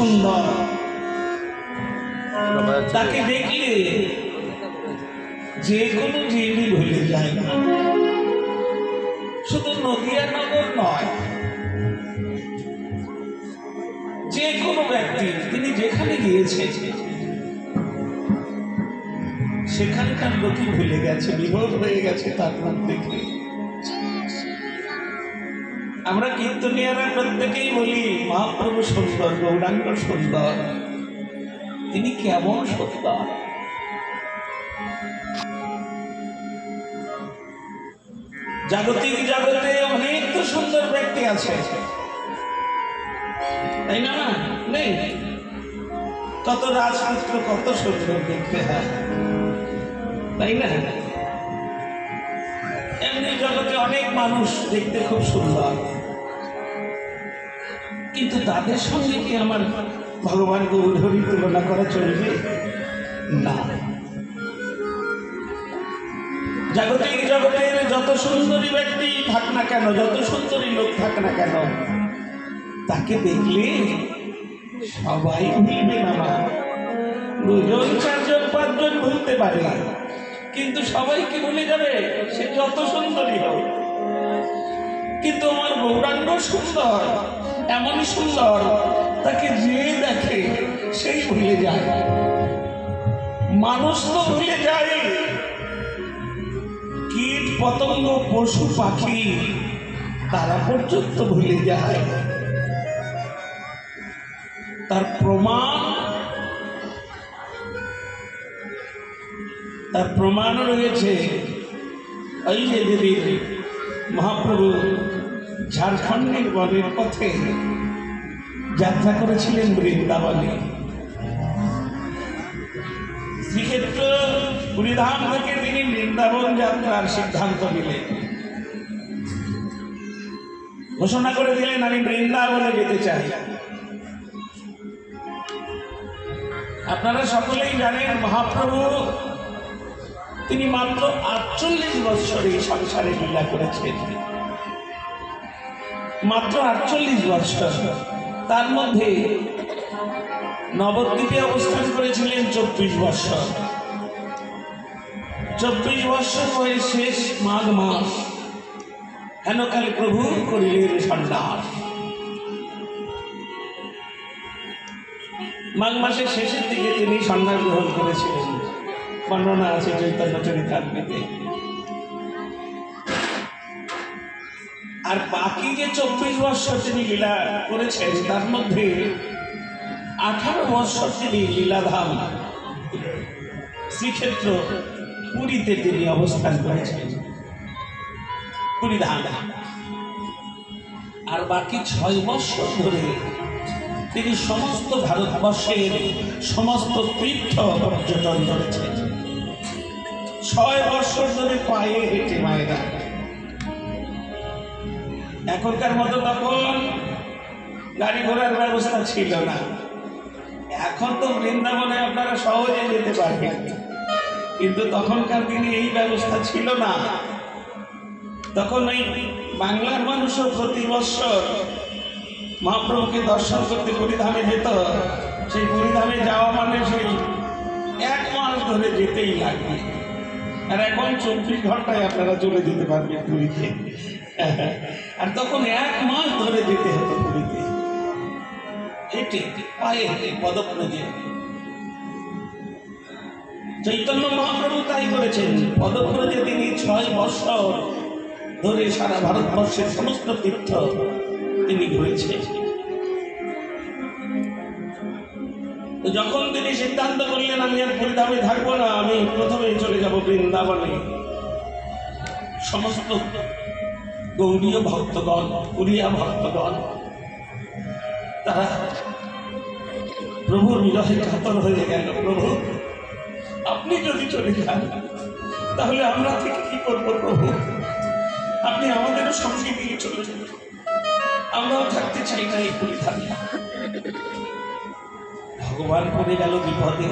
সুন্দর, তাকে দেখলে যে কোনো জীবই ভুলে যায় না। শুধু নদিয়া নগর নয়, যে কোনো ব্যক্তি তিনি যেখানে গিয়েছে সেখানকার লোকই ভুলে গেছে, বিভোর হয়ে গেছে তার নাম দেখে। আমরা কীর্তনিয়ারা প্রত্যেকেই বলি মহাপ্রভু সুন্দর, গৌরাঙ্গ সুন্দর। তিনি কেমন সুন্দর! জাগতিক জগতে অনেক তো সুন্দর ব্যক্তি আছে, তাই না? নেই? কত রাজপুত্র কত সুন্দর দেখতে হয়, তাই না? এমনি জগতে অনেক মানুষ দেখতে খুব সুন্দর, কিন্তু তাদের সঙ্গে কি আমার ভগবান গৌরহরি তুলনা করা চলবে না? জাগতিক জগতের যত সুন্দরী ব্যক্তি থাক না কেন, যত সুন্দরী লোক থাক না কেন, তাকে দেখলে সবাই ভুলবে না। দুজন, চারজন, পাঁচজন ভুলতে পারে, কিন্তু সবাইকে ভুলে যাবে সে যত সুন্দরী হোক। কিন্তু আমার গৌরাঙ্গ সুন্দর, এমন সুন্দর তাকে যে দেখে সেই ভুলে যায়। মানুষ তো ভুলে যায়, কীট পতঙ্গ পশু পাখি তারা পর্যন্ত ভুলে যায়। তার প্রমাণ রয়েছে। এই যে যেদিন মহাপ্রভু ঝাড়খণ্ডের বনের পথে যাত্রা করেছিলেন বৃন্দাবনে, শ্রীক্ষেত্র পুরীধাম থেকে তিনি বৃন্দাবন যাত্রার সিদ্ধান্ত নিলেন, ঘোষণা করে দিলেন আমি বৃন্দাবনে যেতে চাই। আপনারা সকলেই জানেন মহাপ্রভু তিনি মাত্র 48 বৎসর এই সংসারে লীলা করেছেন, মাত্র 48 বৎসর। তার মধ্যে নবদ্বীপে অবস্থান করেছিলেন 24 বৎসর। 24 বৎসর হয়ে শেষ মাঘ মাস হেনকালে প্রভু করিলেন সন্ন্যাস। মাঘ মাসের শেষের দিকে তিনি সন্ন্যাস গ্রহণ করেছিলেন, বর্ণনা আছে চৈতন্য চরিতামৃতে। আর বাকি যে 24 বৎসর তিনি লীলা করেছেন তার মধ্যে 18 বৎসর তিনি লীলাধাম শ্রীক্ষেত্র পুরীতে তিনি অবস্থান করেছেন, পুরীধাম। আর বাকি 6 বৎসর ধরে তিনি সমস্ত ভারতবর্ষের সমস্ত তীর্থ পর্যটন করেছেন। 6 বৎসর ধরে পায়ে হেঁটে মায়েরা। এখনকার মতো তখন গাড়ি ঘোড়ার ব্যবস্থা ছিল না। এখন তো বৃন্দাবনে আপনারা সহজে যেতে পারবেন, কিন্তু তখনকার দিনে এই ব্যবস্থা ছিল না। তখন এই বাংলার মানুষও প্রতি বৎসর মহাপ্রভুকে দর্শন করতে পুরীধামে যেত। সেই পুরীধামে যাওয়া মানে সেই 1 মাস ধরে যেতেই লাগবে। আর এখন 24 ঘন্টায় আপনারা চলে যেতে পারবেন পুরীতে। আর তখন 1 মাস ধরে যেতে হতো পুরীতে, হেঁটে পায়ে হেঁটে পদব্রজে। চৈতন্য মহাপ্রভু তাই করেছেন, পদব্রজে তিনি 6 বৎসর ধরে সারা ভারতবর্ষের সমস্ত তীর্থ তিনি ঘুরেছেন। তো যখন তিনি সিদ্ধান্ত করলেন আমি আর পুরীধামে থাকবো না, আমি প্রথমে চলে যাব বৃন্দাবনে, সমস্ত গৌড়ীয় ভক্তগণ, পুরিয়া ভক্তগণ তারা প্রভুর বিরহে কাতর হয়ে গেল। প্রভু আপনি যদি চলে যান তাহলে আমরা থেকে কি করবো? প্রভু আপনি আমাদেরও সঙ্গে নিয়ে চলে যান, আমরাও থাকতে চাই না এই পুরীধামে। ভগবান পড়ে গেল বিপদে।